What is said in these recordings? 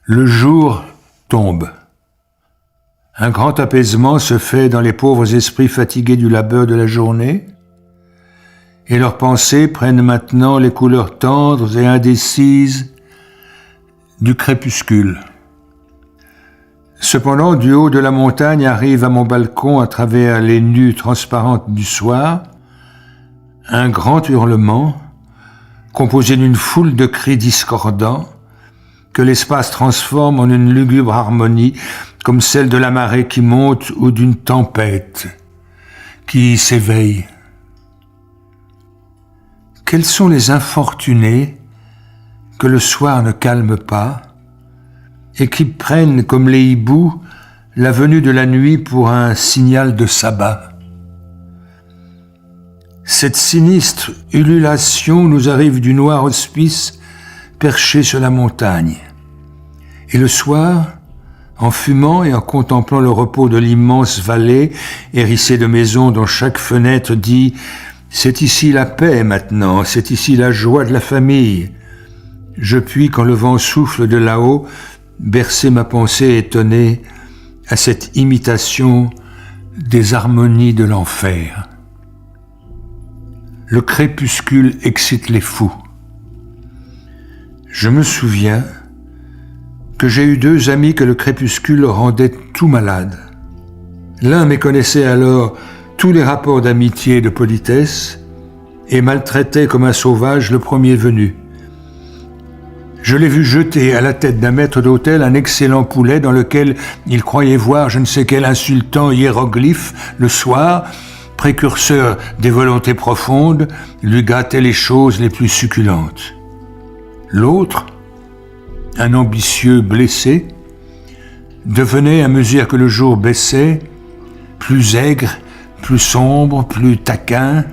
Le jour tombe. Un grand apaisement se fait dans les pauvres esprits fatigués du labeur de la journée, et leurs pensées prennent maintenant les couleurs tendres et indécises du crépuscule. Cependant, du haut de la montagne arrive à mon balcon, à travers les nues transparentes du soir, un grand hurlement, composé d'une foule de cris discordants, que l'espace transforme en une lugubre harmonie, comme celle de la marée qui monte ou d'une tempête qui s'éveille. Quels sont les infortunés que le soir ne calme pas et qui prennent, comme les hiboux, la venue de la nuit pour un signal de sabbat? Cette sinistre ululation nous arrive du noir hospice perché sur la montagne. Et le soir, en fumant et en contemplant le repos de l'immense vallée hérissée de maisons dont chaque fenêtre dit « C'est ici la paix maintenant, c'est ici la joie de la famille », je puis, quand le vent souffle de là-haut, bercer ma pensée étonnée à cette imitation des harmonies de l'enfer. Le crépuscule excite les fous. Je me souviens que j'ai eu 2 amis que le crépuscule rendait tout malades. L'un méconnaissait alors tous les rapports d'amitié et de politesse et maltraitait comme un sauvage le premier venu. Je l'ai vu jeter à la tête d'un maître d'hôtel un excellent poulet dans lequel il croyait voir je ne sais quel insultant hiéroglyphe le soir, précurseur des volontés profondes, lui gâtait les choses les plus succulentes. L'autre, un ambitieux blessé, devenait, à mesure que le jour baissait, plus aigre, plus sombre, plus taquin.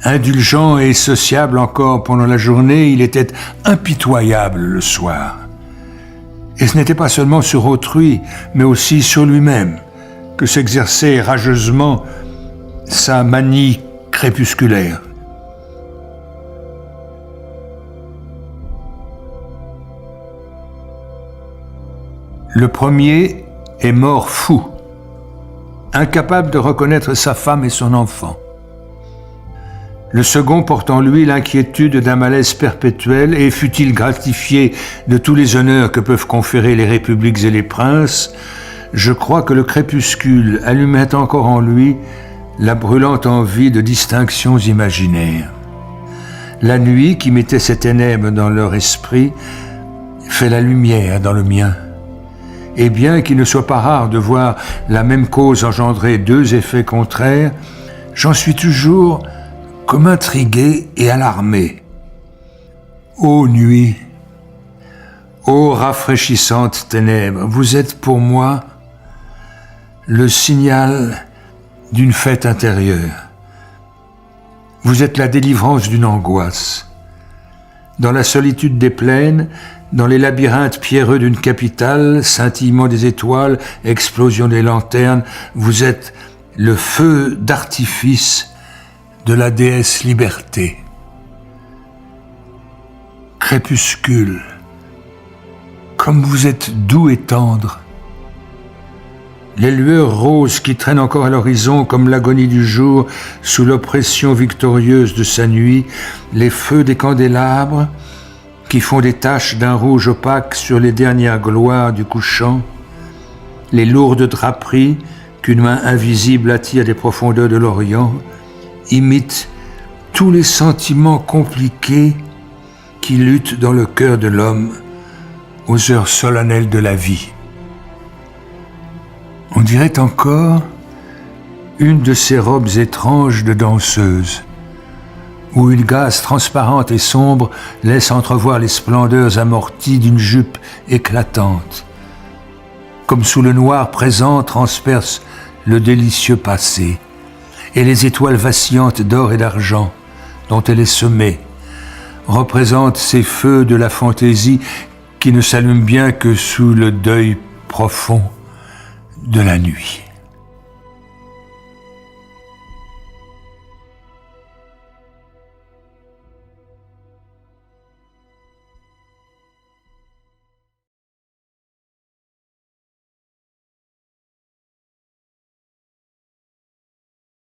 Indulgent et sociable encore pendant la journée, il était impitoyable le soir. Et ce n'était pas seulement sur autrui, mais aussi sur lui-même, que s'exerçait rageusement sa manie crépusculaire. Le premier est mort fou, incapable de reconnaître sa femme et son enfant. Le second porte en lui l'inquiétude d'un malaise perpétuel et fût-il gratifié de tous les honneurs que peuvent conférer les républiques et les princes, je crois que le crépuscule allumait encore en lui la brûlante envie de distinctions imaginaires. La nuit qui mettait ses ténèbres dans leur esprit fait la lumière dans le mien. Et bien qu'il ne soit pas rare de voir la même cause engendrer 2 effets contraires, j'en suis toujours comme intrigué et alarmé. Ô nuit, ô rafraîchissantes ténèbres, vous êtes pour moi le signal d'une fête intérieure. Vous êtes la délivrance d'une angoisse. Dans la solitude des plaines, dans les labyrinthes pierreux d'une capitale, scintillement des étoiles, explosion des lanternes, vous êtes le feu d'artifice de la déesse Liberté. Crépuscule, comme vous êtes doux et tendre. Les lueurs roses qui traînent encore à l'horizon comme l'agonie du jour sous l'oppression victorieuse de sa nuit, les feux des candélabres qui font des taches d'un rouge opaque sur les dernières gloires du couchant, les lourdes draperies qu'une main invisible attire des profondeurs de l'Orient, imitent tous les sentiments compliqués qui luttent dans le cœur de l'homme aux heures solennelles de la vie. On dirait encore une de ces robes étranges de danseuse, où une gaze transparente et sombre laisse entrevoir les splendeurs amorties d'une jupe éclatante, comme sous le noir présent transperce le délicieux passé, et les étoiles vacillantes d'or et d'argent dont elle est semée représentent ces feux de la fantaisie qui ne s'allument bien que sous le deuil profond de la nuit.